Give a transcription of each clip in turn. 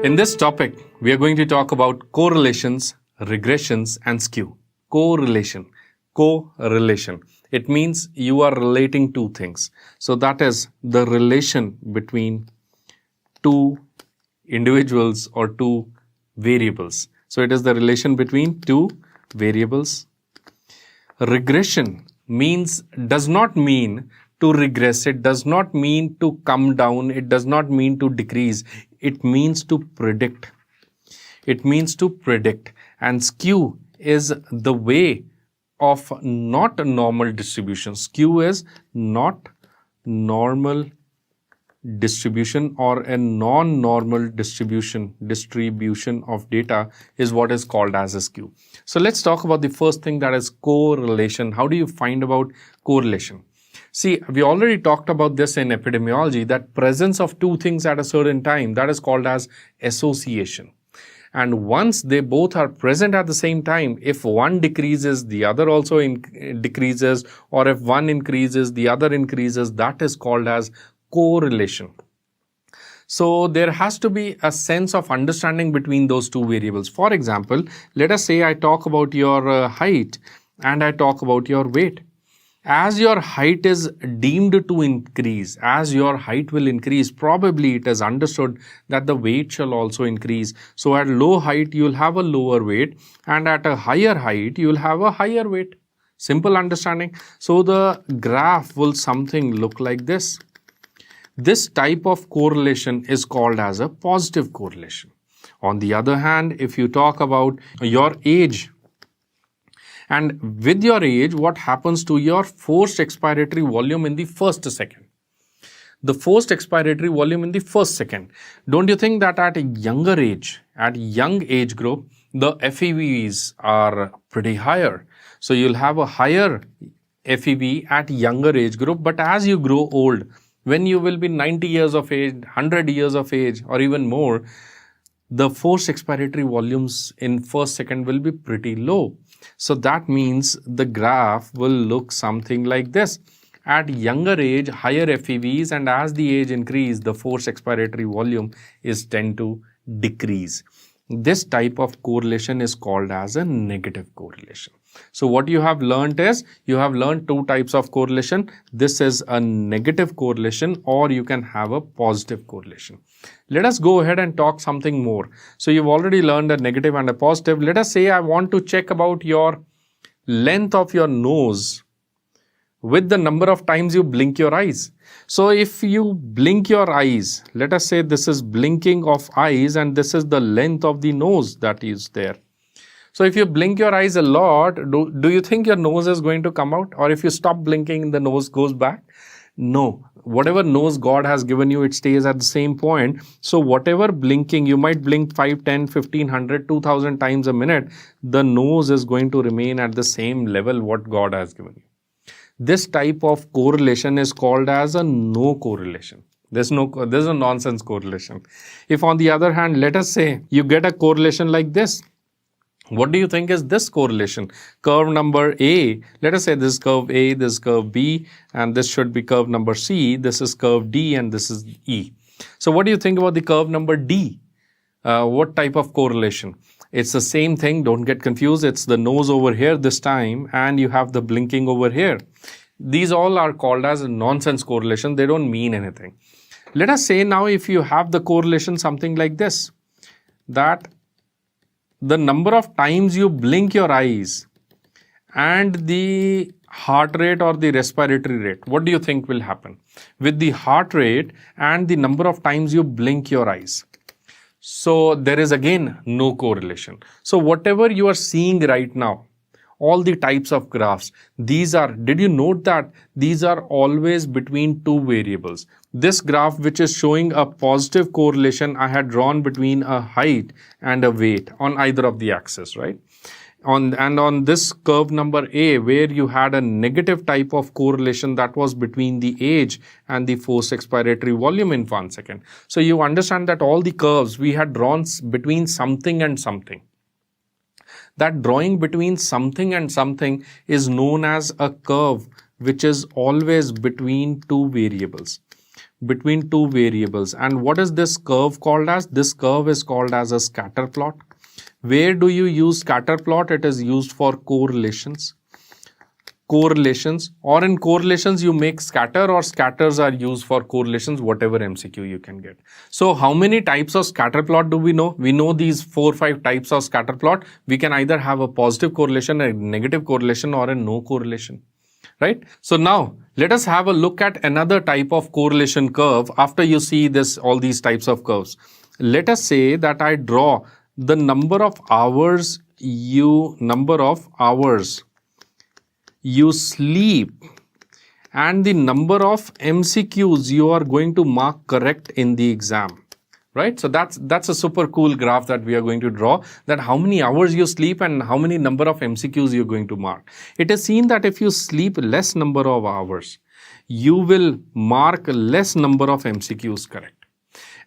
In this topic, we are going to talk about correlations, regressions, and skew. Correlation. Correlation. It means you are relating two things. So that is the relation between two individuals or two variables. So it is the relation between two variables. Regression does not mean to regress. It does not mean to come down. It does not mean to decrease. It means to predict. It means to predict. And skew is the way of not a normal distribution. Skew is not normal distribution or a non-normal distribution of data is what is called as a skew. So let's talk about the first thing, that is correlation. How do you find about correlation? See, we already talked about this in epidemiology, that presence of two things at a certain time, that is called as association. And once they both are present at the same time, if one decreases, the other also decreases, or if one increases, the other increases, that is called as correlation. So there has to be a sense of understanding between those two variables. For example, let us say I talk about your height and I talk about your weight. As your height is deemed to increase, as your height will increase, probably it is understood that the weight shall also increase. So at low height, you'll have a lower weight, and at a higher height, you'll have a higher weight. Simple understanding. So the graph will something look like this. This type of correlation is called as a positive correlation. On the other hand, if you talk about your age, and with your age, what happens to your forced expiratory volume in the first second? The forced expiratory volume in the first second. Don't you think that at a younger age, at young age group, the FEVs are pretty higher? So you'll have a higher FEV at younger age group, but as you grow old, when you will be 90 years of age, 100 years of age, or even more, the forced expiratory volumes in first second will be pretty low. So that means the graph will look something like this. At younger age, higher FEVs, and as the age increase, the forced expiratory volume is tend to decrease. This type of correlation is called as a negative correlation. So what you have learned is, you have learned two types of correlation. This is a negative correlation, or you can have a positive correlation. Let us go ahead and talk something more. So you've already learned a negative and a positive. Let us say I want to check about your length of your nose with the number of times you blink your eyes. So if you blink your eyes, let us say this is blinking of eyes and this is the length of the nose that is there. So if you blink your eyes a lot, do you think your nose is going to come out? Or if you stop blinking, the nose goes back? No. Whatever nose God has given you, it stays at the same point. So whatever blinking, you might blink 5, 10, 1500, 2000 times a minute, the nose is going to remain at the same level what God has given you. This type of correlation is called as a no correlation. There's a nonsense correlation. If on the other hand, let us say you get a correlation like this. What do you think is this correlation? Curve number A, let us say this is curve A, this is curve B, and this should be curve number C, this is curve D, and this is E. So what do you think about the curve number D? What type of correlation? It's the same thing, don't get confused. It's the nose over here this time, and you have the blinking over here. These all are called as a nonsense correlation. They don't mean anything. Let us say now if you have the correlation something like this, that the number of times you blink your eyes and the heart rate or the respiratory rate, what do you think will happen with the heart rate and the number of times you blink your eyes? So there is again no correlation. So whatever you are seeing right now, all the types of graphs, did you note that these are always between two variables? This graph, which is showing a positive correlation, I had drawn between a height and a weight on either of the axes, right? On this curve number A, where you had a negative type of correlation that was between the age and the forced expiratory volume in 1 second. So you understand that all the curves we had drawn between something and something. That drawing between something and something is known as a curve which is always between two variables. between two variables. And what is this curve called as? This curve is called as a scatter plot. Where do you use scatter plot? It is used for correlations. Or in correlations you make scatter, or scatters are used for correlations, whatever MCQ you can get. So how many types of scatter plot do we know? We know these 4 or 5 types of scatter plot. We can either have a positive correlation, a negative correlation, or a no correlation, right? So now let us have a look at another type of correlation curve after you see this, all these types of curves. Let us say that I draw the number of hours you sleep and the number of MCQs you are going to mark correct in the exam, right? So that's a super cool graph that we are going to draw, that how many hours you sleep and how many number of MCQs you're going to mark. It is seen that if you sleep less number of hours, you will mark less number of MCQs correct.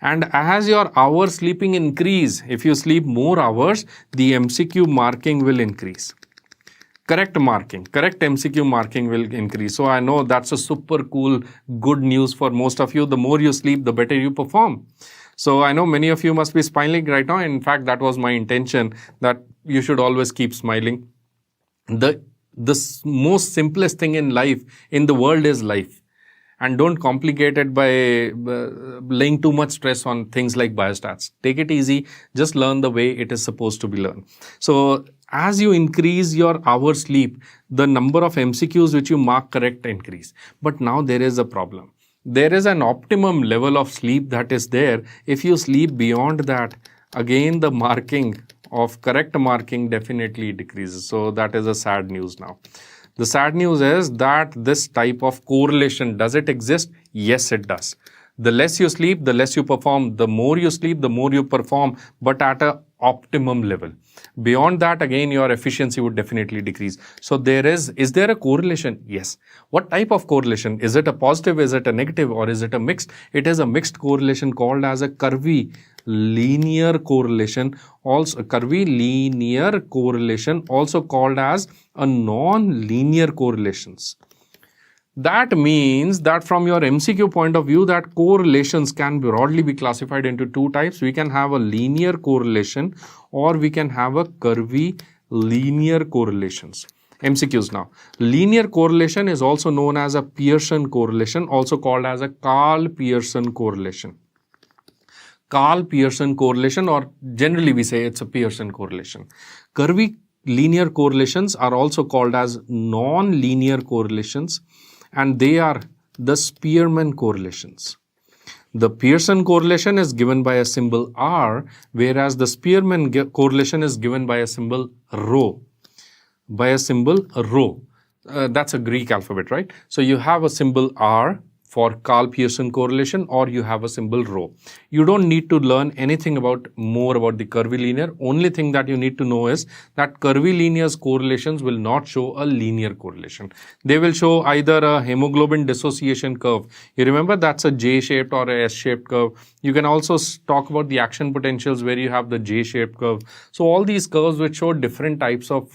And as your hours sleeping increase, if you sleep more hours, the MCQ marking will increase. Correct MCQ marking will increase. So I know that's a super cool, good news for most of you. The more you sleep, the better you perform. So I know many of you must be smiling right now. In fact, that was my intention, that you should always keep smiling. The most simplest thing in life, in the world, is life. And don't complicate it by laying too much stress on things like biostats. Take it easy. Just learn the way it is supposed to be learned. So as you increase your hours sleep, the number of MCQs which you mark correct increase. But now there is a problem. There is an optimum level of sleep that is there. If you sleep beyond that, again the correct marking definitely decreases. So that is a sad news now. The sad news is that this type of correlation, does it exist? Yes, it does. The less you sleep, the less you perform. The more you sleep, the more you perform, but at an optimum level. Beyond that, again, your efficiency would definitely decrease. So is there a correlation? Yes. What type of correlation? Is it a positive? Is it a negative? Or is it a mixed? It is a mixed correlation called as a curvy linear correlation, also also called as a non-linear correlations. That means that from your MCQ point of view, that correlations can broadly be classified into 2 types. We can have a linear correlation, or we can have a curvy linear correlations. MCQs now. Linear correlation is also known as a Pearson correlation, also called as a Karl-Pearson correlation. Karl-Pearson correlation, or generally we say it's a Pearson correlation. Curvy linear correlations are also called as non-linear correlations, and they are the Spearman correlations. The Pearson correlation is given by a symbol R, whereas the Spearman correlation is given by a symbol rho. That's a Greek alphabet, right? So you have a symbol R for Karl-Pearson correlation, or you have a symbol rho. You don't need to learn anything more about the curvy linear. Only thing that you need to know is that curvy linear's correlations will not show a linear correlation. They will show either a hemoglobin dissociation curve. You remember that's a J-shaped or a S-shaped curve. You can also talk about the action potentials where you have the J-shaped curve. So all these curves which show different types of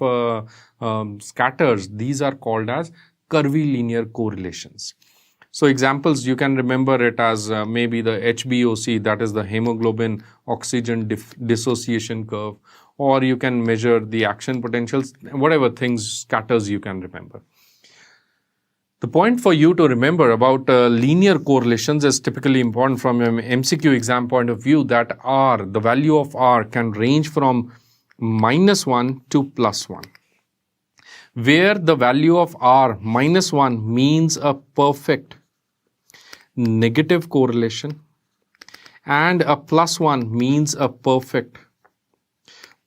scatters, these are called as curvy linear correlations. So examples, you can remember it as maybe the HbOC, that is the hemoglobin oxygen dissociation curve, or you can measure the action potentials, whatever things, scatters you can remember. The point for you to remember about linear correlations is typically important from an MCQ exam point of view, that R, the value of R can range from -1 to +1. Where the value of R, -1, means a perfect negative correlation and a +1 means a perfect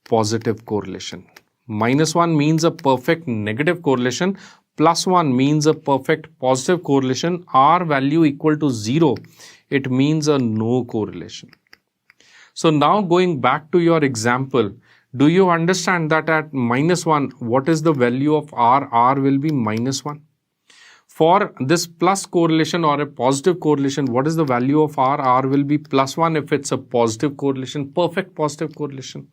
positive correlation. -1 means a perfect negative correlation, +1 means a perfect positive correlation. R value equal to 0, it means a no correlation. So now going back to your example, do you understand that at -1, what is the value of R? R will be -1. For this plus correlation or a positive correlation, what is the value of R? R will be +1 if it's a positive correlation, perfect positive correlation.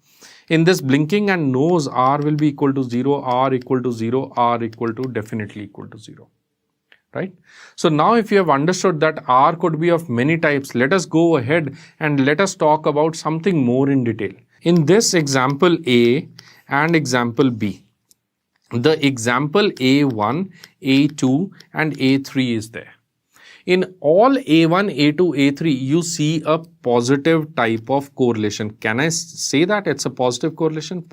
In this blinking and nose, R will be equal to 0, R equal to 0, R equal to definitely equal to 0. right? So now if you have understood that R could be of many types, let us go ahead and let us talk about something more in detail. In this example A and example B, the example A1, A2 and A3 is there. In all A1, A2, A3, you see a positive type of correlation. Can I say that it's a positive correlation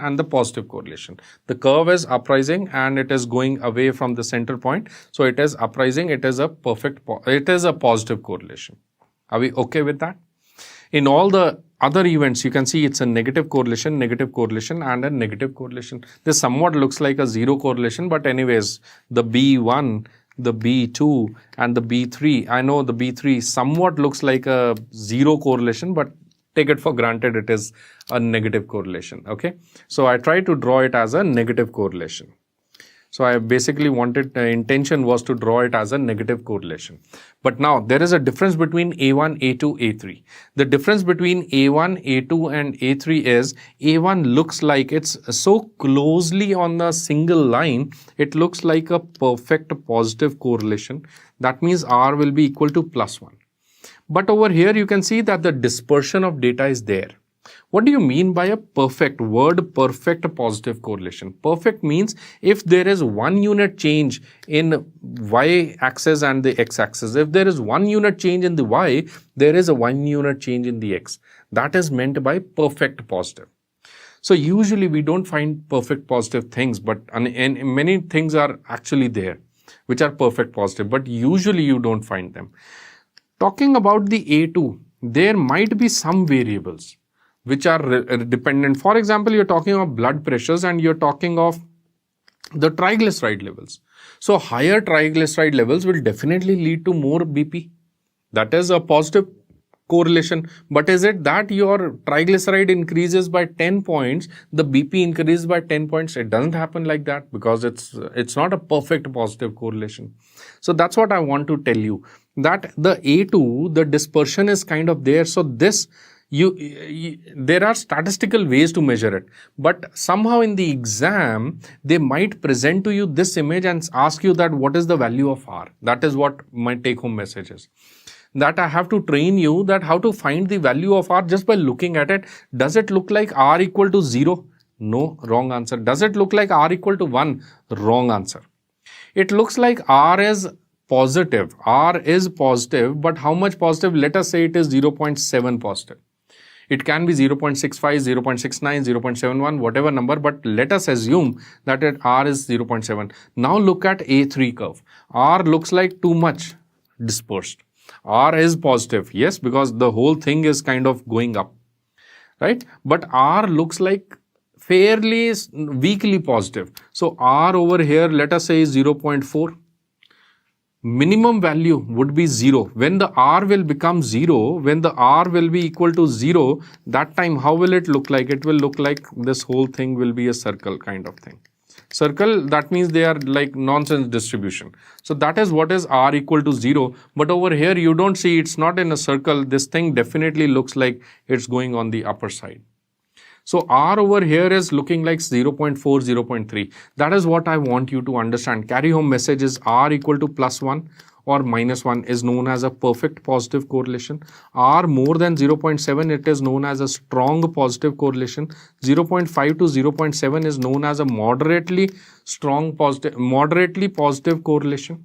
and the positive correlation? The curve is uprising and it is going away from the center point. So it is uprising. It is a positive correlation. Are we okay with that? In all the other events, you can see it's a negative correlation, and a negative correlation. This somewhat looks like a zero correlation, but anyways, the B1, the B2 and the B3, I know the B3 somewhat looks like a zero correlation, but take it for granted it is a negative correlation. Okay, so I try to draw it as a negative correlation. So I basically wanted, the intention was to draw it as a negative correlation. But now there is a difference between A1, A2, A3. The difference between A1, A2 and A3 is A1 looks like it's so closely on a single line, it looks like a perfect positive correlation. That means R will be equal to +1. But over here you can see that the dispersion of data is there. What do you mean by a perfect positive correlation? Perfect means if there is 1 unit change in y-axis and the x-axis, if there is 1 unit change in the y, there is a 1 unit change in the x. That is meant by perfect positive. So usually we don't find perfect positive things, but and many things are actually there, which are perfect positive, but usually you don't find them. Talking about the A2, there might be some variables which are dependent. For example, you're talking of blood pressures and you're talking of the triglyceride levels. So higher triglyceride levels will definitely lead to more BP. That is a positive correlation. But is it that your triglyceride increases by 10 points, the BP increases by 10 points? It doesn't happen like that because it's not a perfect positive correlation. So that's what I want to tell you, that the A2, the dispersion is kind of there. So this, there are statistical ways to measure it, but somehow in the exam they might present to you this image and ask you that what is the value of R. That is what my take home message is, that I have to train you that how to find the value of R just by looking at it. Does it look like R equal to 0? No, wrong answer. Does it look like R equal to 1? Wrong answer. It looks like R is positive. R is positive, but how much positive? Let us say it is 0.7 positive. It can be 0.65, 0.69, 0.71, whatever number, but let us assume that R is 0.7. Now look at A3 curve. R looks like too much dispersed. R is positive, yes, because the whole thing is kind of going up, right? But R looks like fairly weakly positive. So R over here, let us say is 0.4. Minimum value would be 0. When the R will become 0, when the R will be equal to 0, that time how will it look like? It will look like this whole thing will be a circle kind of thing. Circle, that means they are like nonsense distribution. So that is what is R equal to 0. But over here you don't see, it's not in a circle. This thing definitely looks like it's going on the upper side. So R over here is looking like 0.4, 0.3. That is what I want you to understand. Carry home message is R equal to +1 or -1 is known as a perfect positive correlation. R more than 0.7, it is known as a strong positive correlation. 0.5 to 0.7 is known as a moderately positive correlation.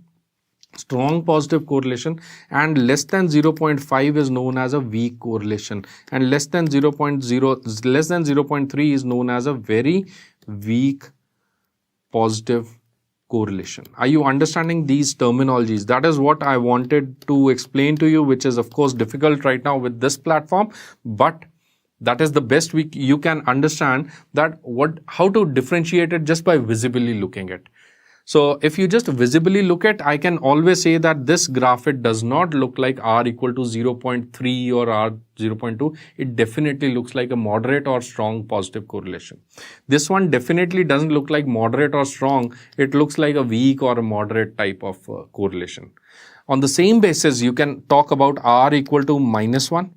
Strong positive correlation, and less than 0.5 is known as a weak correlation, and less than 0.3 is known as a very weak positive correlation. Are you understanding these terminologies? That is what I wanted to explain to you, which is of course difficult right now with this platform, but that is the best you can understand that how to differentiate it just by visibly looking at. So if you just visibly look at, I can always say that this graph, it does not look like R equal to 0.3 or R 0.2. It definitely looks like a moderate or strong positive correlation. This one definitely doesn't look like moderate or strong. It looks like a weak or a moderate type of correlation. On the same basis, you can talk about R equal to -1,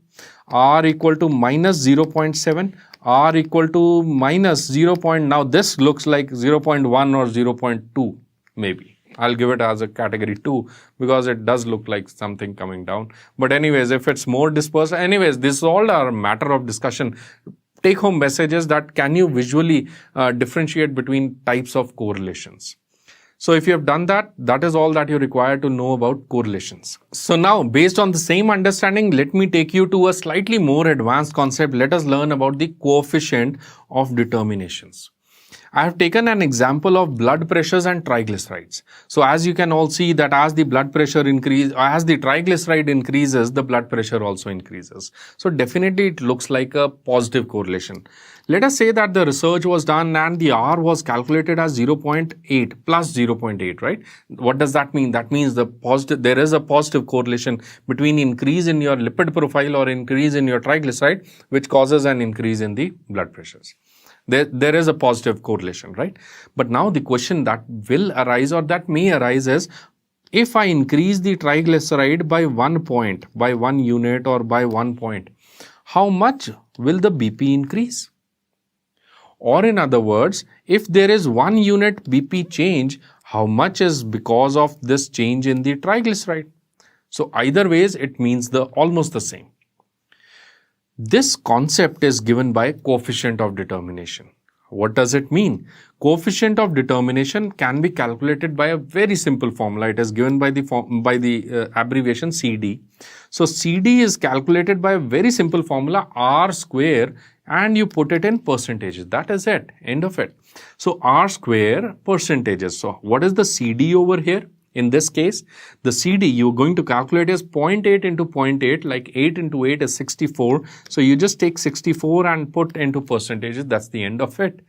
R equal to -0.7, R equal to -0. Now this looks like 0.1 or 0.2 maybe. I'll give it as a category 2 because it does look like something coming down. But anyways, if it's more dispersed, anyways, this all are a matter of discussion. Take home messages that can you visually differentiate between types of correlations. So if you have done that, that is all that you require to know about correlations. So now, based on the same understanding, let me take you to a slightly more advanced concept. Let us learn about the coefficient of determinations. I have taken an example of blood pressures and triglycerides. So as you can all see that as the blood pressure increases, as the triglyceride increases, the blood pressure also increases. So definitely it looks like a positive correlation. Let us say that the research was done and the R was calculated as 0.8 plus 0.8, right? What does that mean? That means there is a positive correlation between increase in your lipid profile or increase in your triglyceride, which causes an increase in the blood pressures. There is a positive correlation, right? But now the question that will arise or that may arise is, if I increase the triglyceride by 1 point, by 1 unit or by 1 point, how much will the BP increase? Or in other words, if there is 1 unit BP change, how much is because of this change in the triglyceride? So either ways, it means almost the same. This concept is given by coefficient of determination. What does it mean? Coefficient of determination can be calculated by a very simple formula. It is given by the abbreviation CD. So CD is calculated by a very simple formula, R square, and you put it in percentages. That is it. End of it. So R square percentages. So what is the CD over here? In this case, the CD you're going to calculate is 0.8 into 0.8, like 8 into 8 is 64. So you just take 64 and put into percentages. That's the end of it.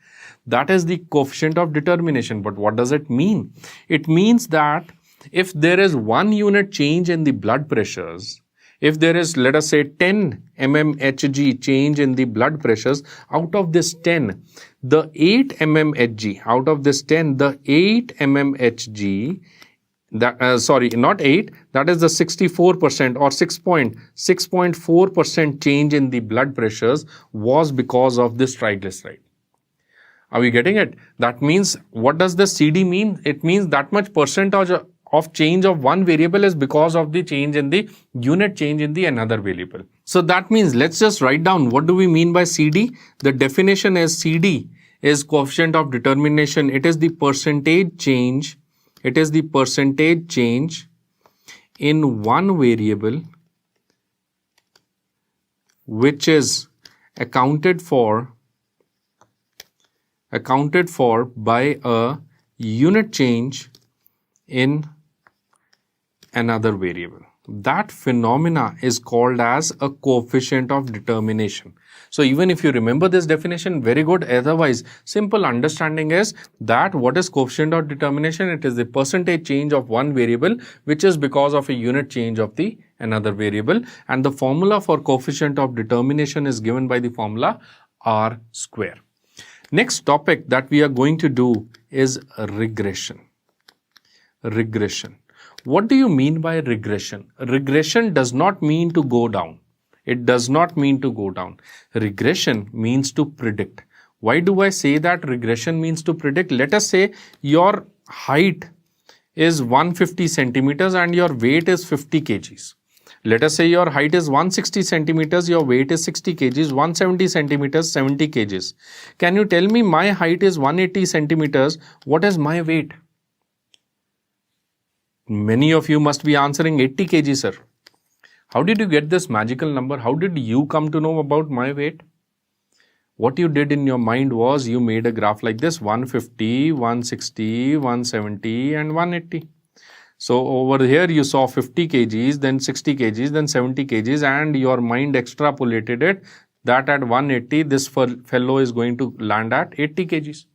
That is the coefficient of determination. But what does it mean? It means that if there is 1 unit change in the blood pressures, if there is, let us say, 10 mmHg change in the blood pressures, out of this 10, the 8 mmHg, out of this 10, the 8 mmHg, not 8, that is the 64% or 6.4% change in the blood pressures was because of this triglyceride. Are we getting it? That means, what does the CD mean? It means that much percentage of change of one variable is because of the change in the unit change in the another variable. So that means, let's just write down what do we mean by CD. The definition is CD is coefficient of determination. It is the percentage change. It is the percentage change in one variable which is accounted for by a unit change in another variable. That phenomena is called as a coefficient of determination. So even if you remember this definition, very good. Otherwise, simple understanding is that what is coefficient of determination? It is the percentage change of one variable which is because of a unit change of the another variable. And the formula for coefficient of determination is given by the formula R square. Next topic that we are going to do is regression. Regression. What do you mean by regression? Regression does not mean to go down. It does not mean to go down. Regression means to predict. Why do I say that regression means to predict? Let us say your height is 150 centimeters and your weight is 50 kgs. Let us say your height is 160 centimeters, your weight is 60 kgs, 170 centimeters, 70 kgs. Can you tell me my height is 180 centimeters, what is my weight? Many of you must be answering 80 kg, sir. How did you get this magical number? How did you come to know about my weight? What you did in your mind was you made a graph like this, 150, 160, 170 and 180. So over here you saw 50 kgs, then 60 kgs, then 70 kgs and your mind extrapolated it that at 180 this fellow is going to land at 80 kgs.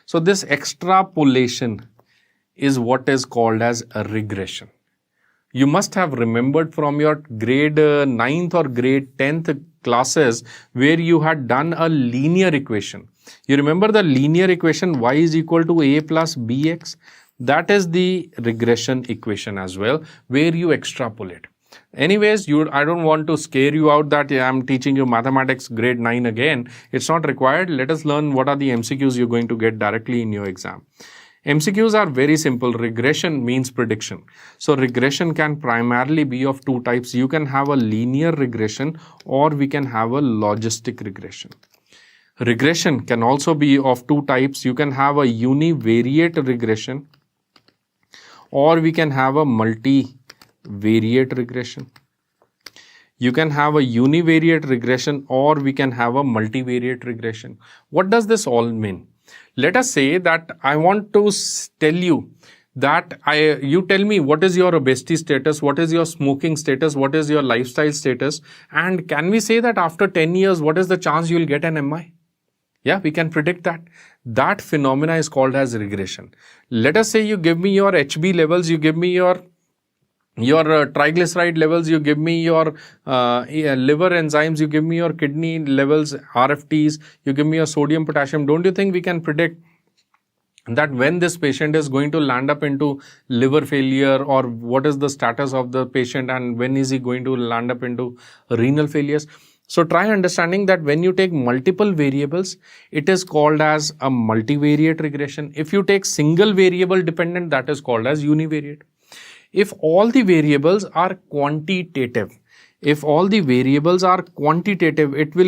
So this extrapolation is what is called as a regression. You must have remembered from your grade 9th or grade 10th classes where you had done a linear equation. You remember the linear equation y is equal to a plus bx? That is the regression equation as well, where you extrapolate. Anyways, I don't want to scare you out that I'm teaching you mathematics grade 9 again. It's not required. Let us learn what are the MCQs you're going to get directly in your exam. MCQs are very simple. Regression means prediction. So regression can primarily be of two types. You can have a linear regression or we can have a logistic regression. Regression can also be of two types. You can have a univariate regression or we can have a multivariate regression. You can have a univariate regression or we can have a multivariate regression. What does this all mean? Let us say that I want to tell you that you tell me what is your obesity status, what is your smoking status, what is your lifestyle status, and can we say that after 10 years, what is the chance you will get an MI? Yeah, we can predict that. That phenomena is called as regression. Let us say you give me your HB levels, you give me your triglyceride levels, you give me your liver enzymes, you give me your kidney levels, RFTs, you give me your sodium, potassium. Don't you think we can predict that when this patient is going to land up into liver failure, or what is the status of the patient and when is he going to land up into renal failures? So try understanding that when you take multiple variables, it is called as a multivariate regression. If you take single variable dependent, that is called as univariate. If all the variables are quantitative, it will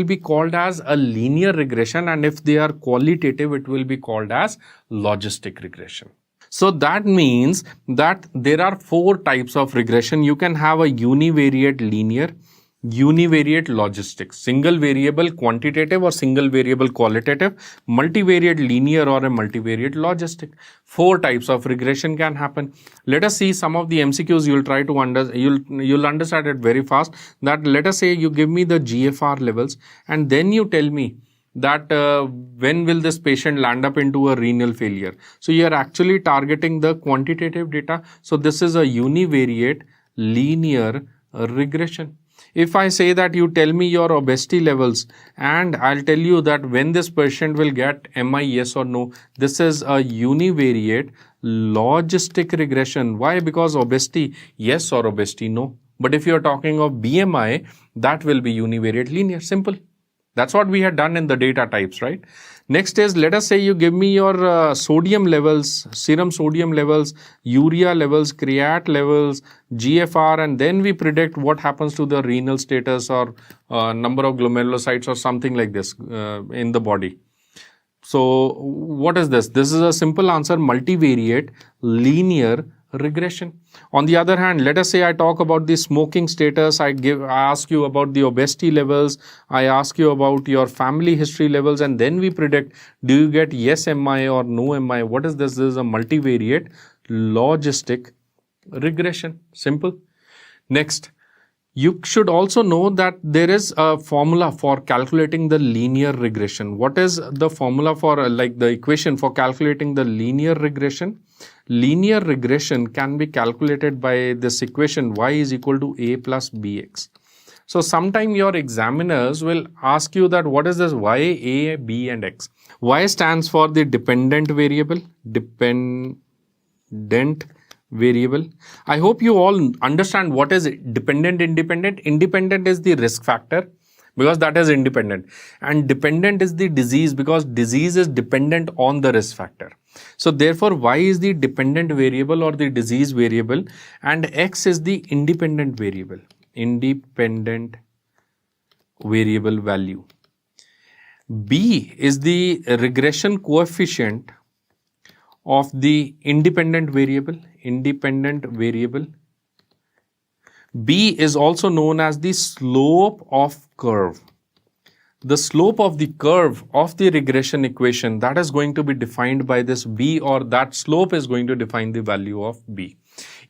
be called as a linear regression, and if they are qualitative, it will be called as logistic regression. So that means that there are four types of regression. You can have a univariate linear, univariate logistic, single variable quantitative or single variable qualitative, multivariate linear or a multivariate logistic. Four types of regression can happen. Let us see some of the MCQs. You'll try to you'll understand it very fast. That let us say you give me the GFR levels and then you tell me that when will this patient land up into a renal failure. So you are actually targeting the quantitative data. So this is a univariate linear regression. If I say that you tell me your obesity levels and I'll tell you that when this patient will get MI, yes or no, this is a univariate logistic regression. Why? Because obesity, yes or obesity, no. But if you're talking of BMI, that will be univariate linear, simple. That's what we had done in the data types, right? Next is, let us say you give me your sodium levels, serum sodium levels, urea levels, creat levels, GFR, and then we predict what happens to the renal status or number of glomerulocytes or something like this in the body. So what is this? This is a simple answer, multivariate linear regression. On the other hand, let us say I talk about the smoking status, I ask you about the obesity levels, I ask you about your family history levels, and then we predict, do you get yes MI or no MI? What is this? This is a multivariate logistic regression. Simple. Next, you should also know that there is a formula for calculating the linear regression. What is the formula for the equation for calculating the linear regression? Linear regression can be calculated by this equation, y is equal to a plus bx. So sometime your examiners will ask you that what is this y, a, b and x. Y stands for the dependent variable. I hope you all understand what is dependent, independent. Independent is the risk factor because that is independent, and dependent is the disease because disease is dependent on the risk factor. So therefore y is the dependent variable or the disease variable and x is the independent variable value. B is the regression coefficient of the independent variable. B is also known as the slope of curve. The slope of the curve of the regression equation, that is going to be defined by this B, or that slope is going to define the value of B.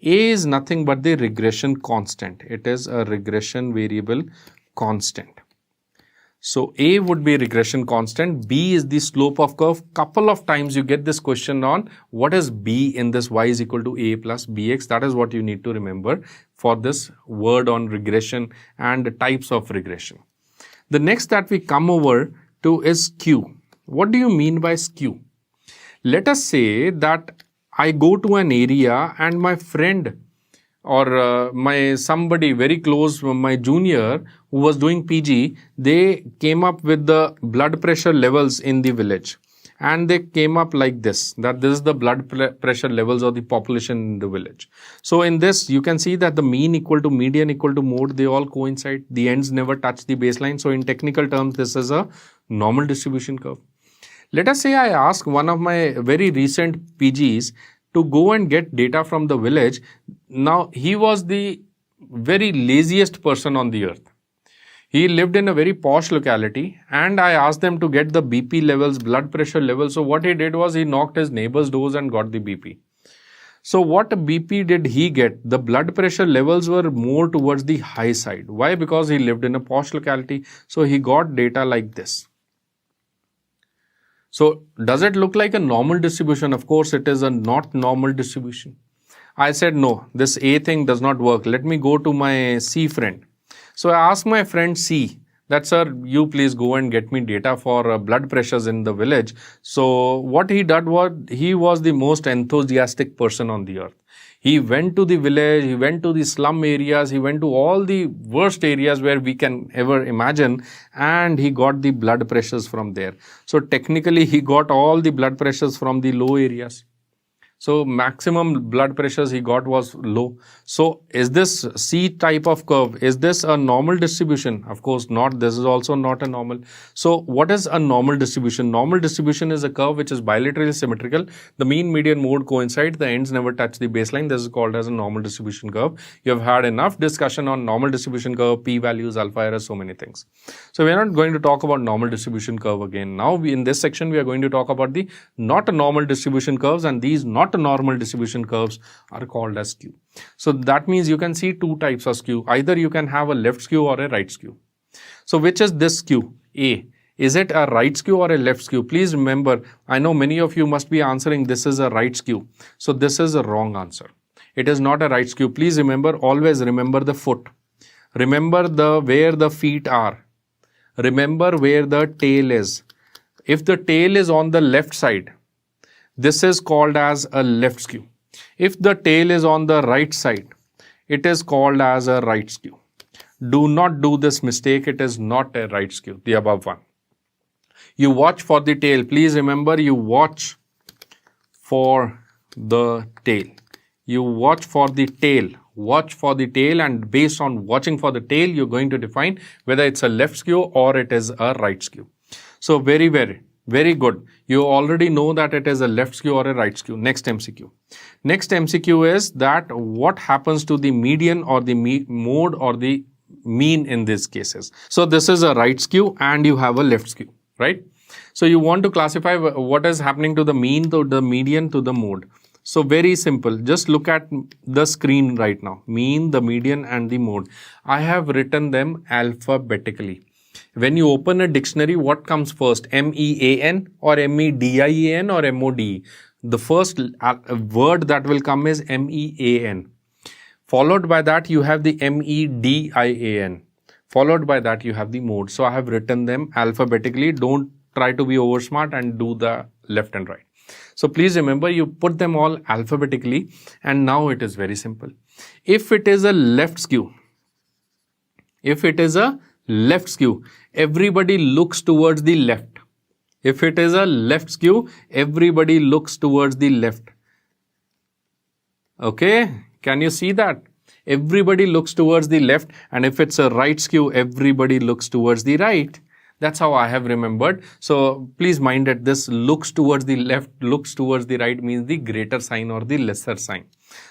A is nothing but the regression constant. It is a regression variable constant. So A would be regression constant, B is the slope of curve. Couple of times you get this question on what is B in this y is equal to A plus bx. That is what you need to remember for this word on regression and types of regression. The next that we come over to is skew. What do you mean by skew? Let us say that I go to an area and my friend or my somebody very close, my junior who was doing PG, they came up with the blood pressure levels in the village. and they came up like this, that this is the blood pressure levels of the population in the village. So in this, you can see that the mean equal to median equal to mode, they all coincide. The ends never touch the baseline. So in technical terms, this is a normal distribution curve. Let us say I ask one of my very recent PGs to go and get data from the village. Now, he was the very laziest person on the earth. He lived in a very posh locality, and I asked them to get the BP levels, blood pressure levels. So what he did was he knocked his neighbor's doors and got the BP. So what BP did he get? The blood pressure levels were more towards the high side. Why? Because he lived in a posh locality. So he got data like this. So does it look like a normal distribution? Of course, it is a not normal distribution. I said, no, this A thing does not work. Let me go to my C friend. So I asked my friend C that, sir, you please go and get me data for blood pressures in the village. So what he did was, he was the most enthusiastic person on the earth. He went to the village, he went to the slum areas, he went to all the worst areas where we can ever imagine, and he got the blood pressures from there. So technically, he got all the blood pressures from the low areas. So maximum blood pressures he got was low. So is this C type of curve, is this a normal distribution? Of course not. This is also not a normal. So what is a normal distribution? Normal distribution is a curve which is bilaterally symmetrical. The mean, median, mode coincide. The ends never touch the baseline. This is called as a normal distribution curve. You have had enough discussion on normal distribution curve, p-values, alpha errors, so many things. So we are not going to talk about normal distribution curve again. Now in this section, we are going to talk about the not a normal distribution curves, and these not normal distribution curves are called as skew. So that means you can see two types of skew. Either you can have a left skew or a right skew. So which is this skew? A. Is it a right skew or a left skew? Please remember, I know many of you must be answering this is a right skew. So this is a wrong answer. It is not a right skew. Please remember, always remember the foot. Remember where the feet are. Remember where the tail is. If the tail is on the left side, this is called as a left skew. If the tail is on the right side, it is called as a right skew. Do not do this mistake. It is not a right skew, the above one. You watch for the tail. Please remember, you watch for the tail. You watch for the tail. Watch for the tail, and based on watching for the tail, you're going to define whether it's a left skew or it is a right skew. So very good. You already know that it is a left skew or a right skew. Next MCQ. Next MCQ is that what happens to the median or the mode or the mean in these cases. So this is a right skew and you have a left skew, right? So you want to classify what is happening to the mean, to the median, to the mode. So very simple. Just look at the screen right now. Mean, the median and the mode. I have written them alphabetically. When you open a dictionary, what comes first? M-E-A-N or M-E-D-I-A-N or M-O-D-E? The first word that will come is M-E-A-N. Followed by that, you have the M-E-D-I-A-N. Followed by that, you have the mode. So I have written them alphabetically. Don't try to be over smart and do the left and right. So please remember, you put them all alphabetically, and now it is very simple. If it is a left skew, everybody looks towards the left. If it is a left skew, everybody looks towards the left. Okay, can you see that? Everybody looks towards the left, and if it's a right skew, everybody looks towards the right. That's how I have remembered. So please mind that this looks towards the left, looks towards the right means the greater sign or the lesser sign.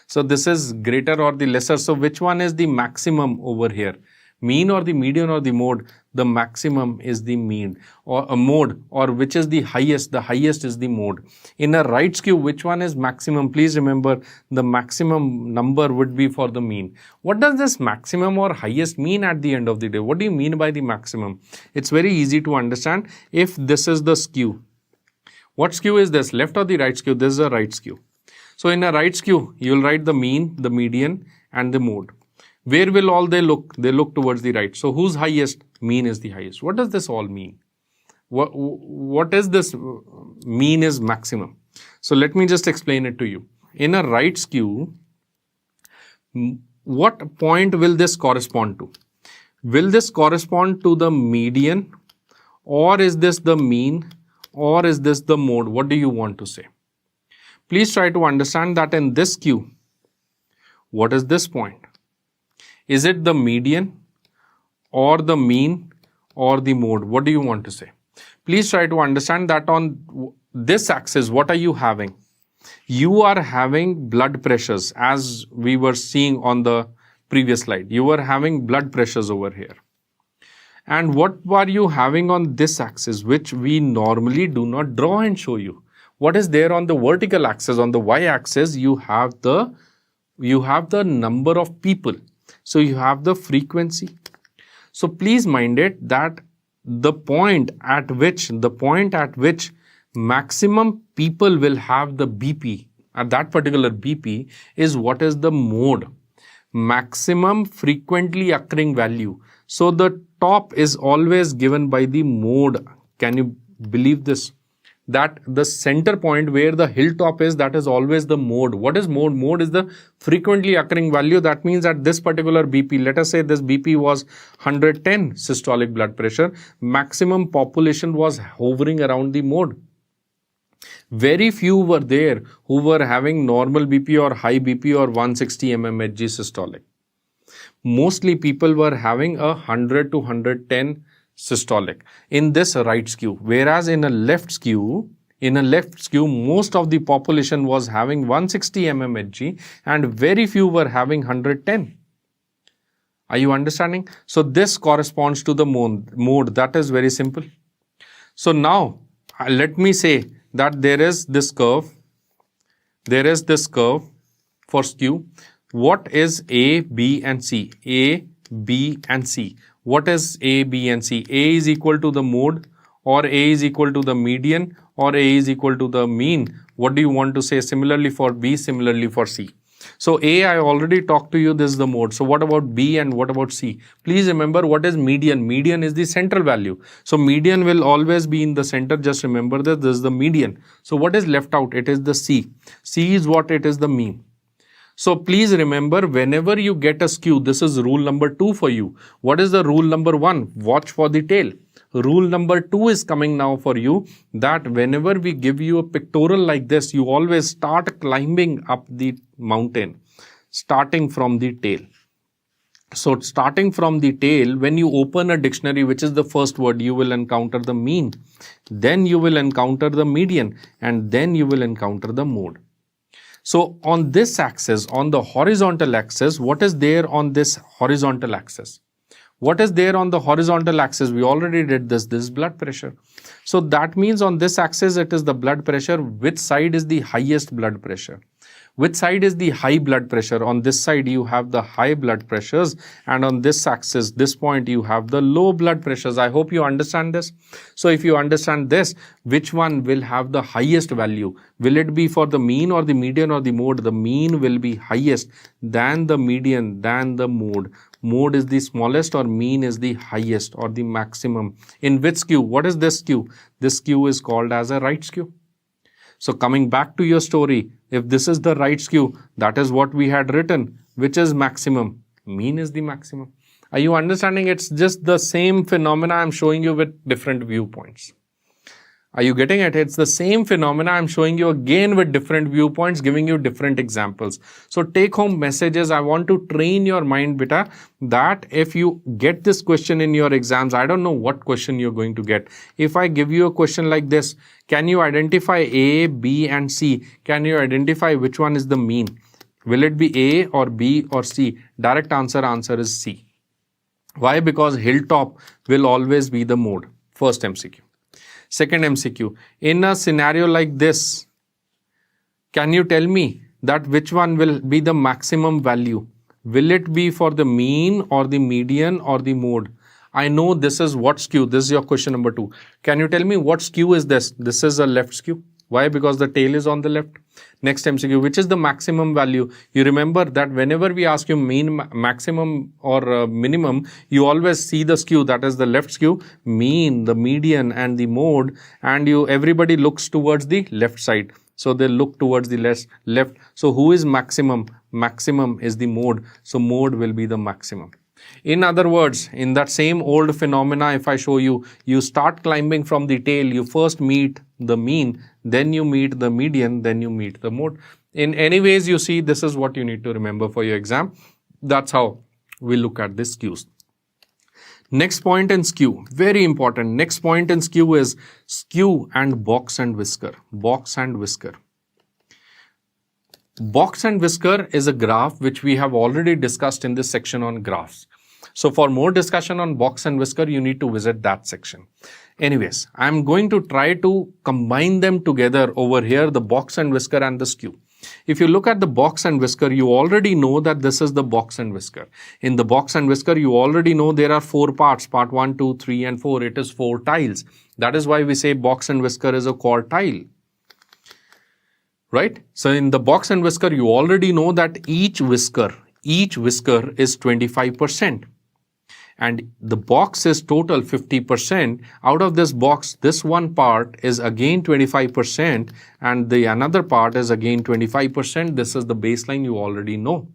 So this is greater or the lesser. So which one is the maximum over here? Mean or the median or the mode? The maximum is the mean or a mode, or which is the highest? The highest is the mode. In a right skew, which one is maximum? Please remember, the maximum number would be for the mean. What does this maximum or highest mean at the end of the day? What do you mean by the maximum? It's very easy to understand. If this is the skew, what skew is this? Left or the right skew? This is a right skew. So in a right skew, you will write the mean, the median and the mode. Where will all they look? They look towards the right. So who's highest? Mean is the highest. What does this all mean? What is this mean is maximum? So let me just explain it to you. In a right skew, what point will this correspond to? Will this correspond to the median, or is this the mean, or is this the mode? What do you want to say? Please try to understand that in this skew, what is this point? Is it the median or the mean or the mode? What do you want to say? Please try to understand that on this axis, what are you having? You are having blood pressures, as we were seeing on the previous slide. You are having blood pressures over here. And what are you having on this axis, which we normally do not draw and show you? What is there on the vertical axis? On the y-axis, you have the number of people. So you have the frequency. So please mind it that the point at which maximum people will have the BP, at that particular BP, is what is the mode? Maximum frequently occurring value. So the top is always given by the mode. Can you believe this? That the center point where the hilltop is, that is always the mode. What is mode? Mode is the frequently occurring value. That means that this particular BP, let us say this BP was 110 systolic blood pressure. Maximum population was hovering around the mode. Very few were there who were having normal BP or high BP or 160 mmHg systolic. Mostly people were having 100 to 110 systolic in this right skew, whereas in a left skew, most of the population was having 160 mmHg and very few were having 110. Are you understanding? So this corresponds to the mode. That is very simple. So now let me say that there is this curve for skew. What is A, B and C? A, B and C. What is A, B and C? A is equal to the mode, or A is equal to the median, or A is equal to the mean. What do you want to say? Similarly for B, similarly for C. So A, I already talked to you, this is the mode. So what about B and what about C? Please remember, what is median? Median is the central value. So median will always be in the center. Just remember that this is the median. So what is left out? It is the C. C is what? It is the mean. So please remember, whenever you get a skew, this is rule number 2 for you. What is the rule number 1? Watch for the tail. Rule number 2 is coming now for you, that whenever we give you a pictorial like this, you always start climbing up the mountain, starting from the tail. So starting from the tail, when you open a dictionary, which is the first word, you will encounter the mean. Then you will encounter the median, and then you will encounter the mode. So on this axis, on the horizontal axis, what is there on this horizontal axis? What is there on the horizontal axis? We already did this. This is blood pressure. So that means on this axis, it is the blood pressure. Which side is the highest blood pressure? Which side is the high blood pressure? On this side, you have the high blood pressures, and on this axis, this point, you have the low blood pressures. I hope you understand this. So if you understand this, which one will have the highest value? Will it be for the mean or the median or the mode? The mean will be highest than the median, than the mode. Mode is the smallest, or mean is the highest or the maximum. In which skew? What is this skew? This skew is called as a right skew. So coming back to your story, if this is the right skew, that is what we had written, which is maximum. Mean is the maximum. Are you understanding? It's just the same phenomena I'm showing you with different viewpoints. Are you getting it? It's the same phenomena I'm showing you again with different viewpoints, giving you different examples. So take home messages. I want to train your mind, beta, that if you get this question in your exams, I don't know what question you're going to get. If I give you a question like this, can you identify A, B and C? Can you identify which one is the mean? Will it be A or B or C? Direct answer is C. Why? Because hilltop will always be the mode. First MCQ. Second MCQ, in a scenario like this, can you tell me that which one will be the maximum value? Will it be for the mean or the median or the mode? I know this is what skew. This is your question number 2. Can you tell me what skew is this? This is a left skew. Why? Because the tail is on the left. Next MCQ, which is the maximum value? You remember that whenever we ask you mean, maximum or minimum, you always see the skew, that is the left skew, mean, the median and the mode, and everybody looks towards the left side. So they look towards the left. So who is maximum? Maximum is the mode. So mode will be the maximum. In other words, in that same old phenomena, if I show you, you start climbing from the tail, you first meet the mean, then you meet the median, then you meet the mode. In any ways, you see, this is what you need to remember for your exam. That's how we look at this skews. Next point in skew, very important. Next point in skew is skew and box and whisker. Box and whisker. Box and whisker is a graph which we have already discussed in this section on graphs. So for more discussion on box and whisker, you need to visit that section. Anyways, I'm going to try to combine them together over here, the box and whisker and the skew. If you look at the box and whisker, you already know that this is the box and whisker. In the box and whisker, you already know there are 4 parts, part 1, 2, 3 and 4. It is 4 tiles. That is why we say box and whisker is a quartile. Right? So in the box and whisker, you already know that each whisker is 25%. And the box is total 50%. Out of this box, this one part is again 25% and the another part is again 25%. This is the baseline you already know.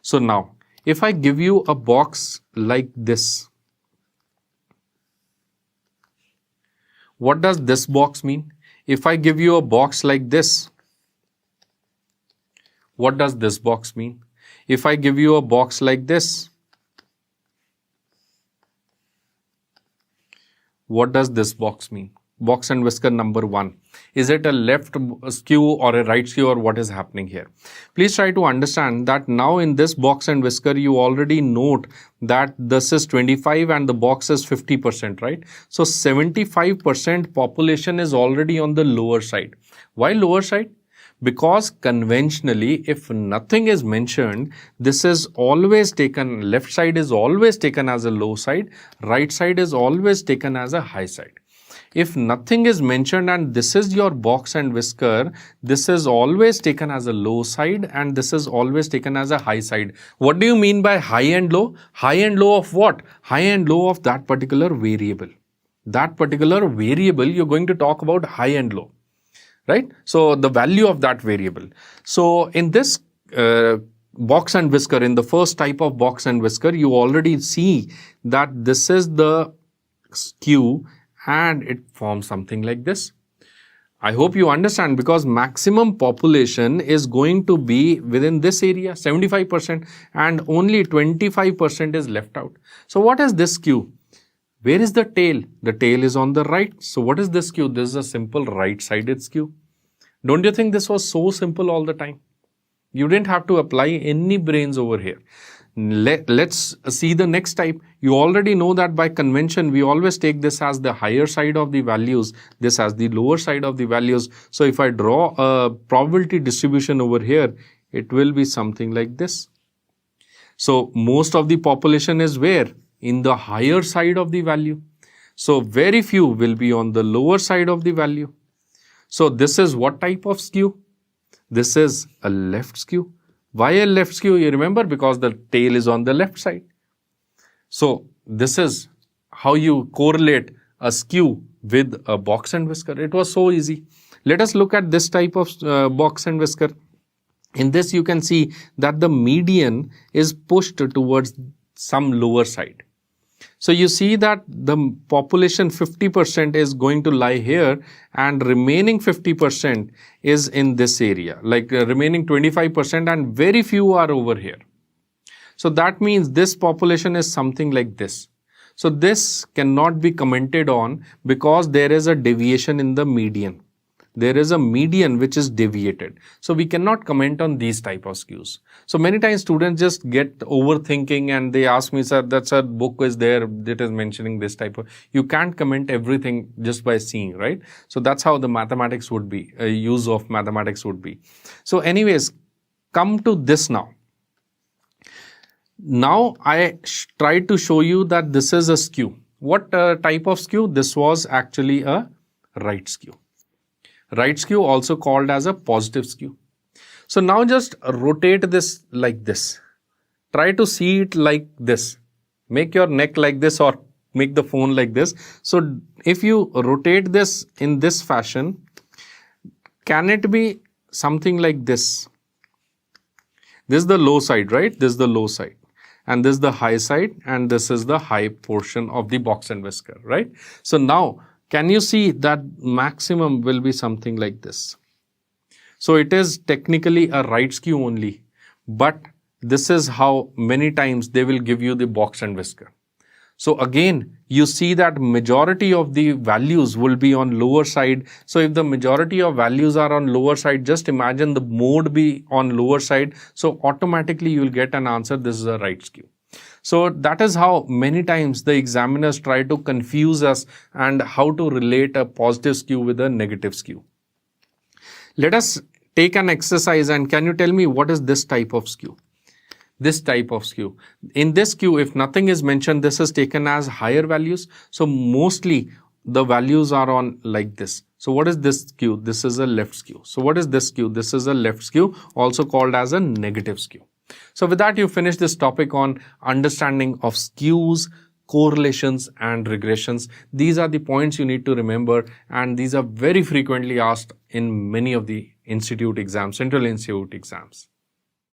So now, if I give you a box like this, what does this box mean? If I give you a box like this, what does this box mean? If I give you a box like this, what does this box mean? Box and whisker number 1. Is it a left skew or a right skew or what is happening here? Please try to understand that now in this box and whisker, you already note that this is 25 and the box is 50%, right? So 75% population is already on the lower side. Why lower side? Because conventionally, if nothing is mentioned, this is always taken, left side is always taken as a low side, right side is always taken as a high side. If nothing is mentioned and this is your box and whisker, this is always taken as a low side and this is always taken as a high side. What do you mean by high and low? High and low of what? High and low of that particular variable. That particular variable, you're going to talk about high and low. Right? So the value of that variable. So in this box and whisker, in the first type of box and whisker, you already see that this is the skew and it forms something like this. I hope you understand, because maximum population is going to be within this area, 75%, and only 25% is left out. So what is this skew? Where is the tail? The tail is on the right. So what is this skew? This is a simple right-sided skew. Don't you think this was so simple all the time? You didn't have to apply any brains over here. Let's see the next type. You already know that by convention, we always take this as the higher side of the values, this as the lower side of the values. So if I draw a probability distribution over here, it will be something like this. So most of the population is where? In the higher side of the value. So very few will be on the lower side of the value. So this is what type of skew? This is a left skew. Why a left skew? You remember, because the tail is on the left side. So this is how you correlate a skew with a box and whisker. It was so easy. Let us look at this type of box and whisker. In this, you can see that the median is pushed towards some lower side. So you see that the population 50% is going to lie here and remaining 50% is in this area, like remaining 25% and very few are over here. So that means this population is something like this. So this cannot be commented on because there is a deviation in the median. There is a median which is deviated. So we cannot comment on these type of skews. So many times students just get overthinking and they ask me, sir, that's a book is there that is mentioning this type of, you can't comment everything just by seeing, right? So that's how the mathematics would be, use of mathematics would be. So anyways, come to this now. Now I tried to show you that this is a skew. What type of skew? This was actually a right skew. Right skew, also called as a positive skew. So now just rotate this like this. Try to see it like this. Make your neck like this or make the phone like this. So if you rotate this in this fashion, can it be something like this? This is the low side, right? This is the low side. and this is the high side, and this is the high portion of the box and whisker, right? So now, can you see that maximum will be something like this? So it is technically a right skew only, but this is how many times they will give you the box and whisker. So again, you see that majority of the values will be on lower side. So if the majority of values are on lower side, just imagine the mode be on lower side. So automatically you will get an answer, this is a right skew. So that is how many times the examiners try to confuse us and how to relate a positive skew with a negative skew. Let us take an exercise, and can you tell me what is this type of skew? This type of skew. In this skew, if nothing is mentioned, this is taken as higher values. So mostly the values are on like this. So what is this skew? This is a left skew. So what is this skew? This is a left skew, also called as a negative skew. So with that, you finish this topic on understanding of skews, correlations and regressions. These are the points you need to remember, and these are very frequently asked in many of the institute exams, central institute exams.